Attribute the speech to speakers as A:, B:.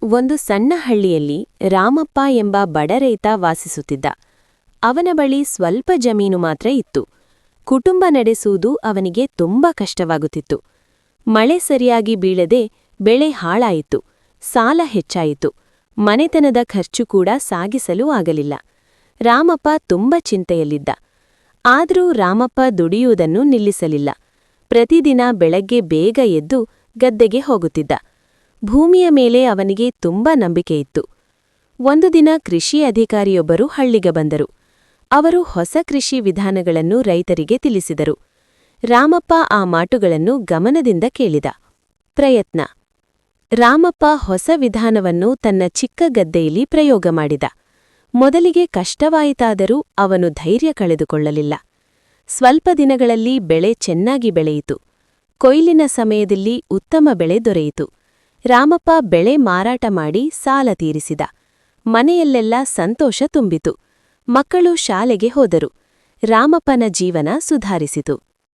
A: ಒಂದು ಸಣ್ಣ ಹಳ್ಳಿಯಲ್ಲಿ ರಾಮಪ್ಪ ಎಂಬ ಬಡ ರೈತ ವಾಸಿಸುತ್ತಿದ್ದ. ಅವನ ಬಳಿ ಸ್ವಲ್ಪ ಜಮೀನು ಮಾತ್ರ ಇತ್ತು. ಕುಟುಂಬ ನಡೆಸುವುದು ಅವನಿಗೆ ತುಂಬಾ ಕಷ್ಟವಾಗುತ್ತಿತ್ತು. ಮಳೆ ಸರಿಯಾಗಿ ಬೀಳದೆ ಬೆಳೆ ಹಾಳಾಯಿತು, ಸಾಲ ಹೆಚ್ಚಾಯಿತು, ಮನೆತನದ ಖರ್ಚು ಕೂಡ ಸಾಗಿಸಲು ಆಗಲಿಲ್ಲ. ರಾಮಪ್ಪ ತುಂಬ ಚಿಂತೆಯಲ್ಲಿದ್ದ. ಆದರೂ ರಾಮಪ್ಪ ದುಡಿಯುವುದನ್ನು ನಿಲ್ಲಿಸಲಿಲ್ಲ. ಪ್ರತಿದಿನ ಬೆಳಗ್ಗೆ ಬೇಗ ಎದ್ದು ಗದ್ದೆಗೆ ಹೋಗುತ್ತಿದ್ದ. ಭೂಮಿಯ ಮೇಲೆ ಅವನಿಗೆ ತುಂಬ ನಂಬಿಕೆಯಿತ್ತು. ಒಂದು ದಿನ ಕೃಷಿ ಅಧಿಕಾರಿಯೊಬ್ಬರು ಹಳ್ಳಿಗೆ ಬಂದರು. ಅವರು ಹೊಸ ಕೃಷಿ ವಿಧಾನಗಳನ್ನು ರೈತರಿಗೆ ತಿಳಿಸಿದರು. ರಾಮಪ್ಪ ಆ ಮಾತುಗಳನ್ನು ಗಮನದಿಂದ ಕೇಳಿದ. ಪ್ರಯತ್ನ. ರಾಮಪ್ಪ ಹೊಸ ವಿಧಾನವನ್ನು ತನ್ನ ಚಿಕ್ಕ ಗದ್ದೆಯಲ್ಲಿ ಪ್ರಯೋಗ ಮಾಡಿದ. ಮೊದಲಿಗೆ ಕಷ್ಟವಾಯಿತಾದರೂ ಅವನು ಧೈರ್ಯ ಕಳೆದುಕೊಳ್ಳಲಿಲ್ಲ. ಸ್ವಲ್ಪ ದಿನಗಳಲ್ಲಿ ಬೆಳೆ ಚೆನ್ನಾಗಿ ಬೆಳೆಯಿತು. ಕೊಯ್ಲಿನ ಸಮಯದಲ್ಲಿ ಉತ್ತಮ ಬೆಳೆ ದೊರೆಯಿತು. ರಾಮಪ್ಪ ಬೆಳೆ ಮಾರಾಟ ಮಾಡಿ ಸಾಲ ತೀರಿಸಿದ. ಮನೆಯಲ್ಲೆಲ್ಲ ಸಂತೋಷ ತುಂಬಿತು. ಮಕ್ಕಳು ಶಾಲೆಗೆ ಹೋದರು. ರಾಮಪ್ಪನ ಜೀವನ ಸುಧಾರಿಸಿತು.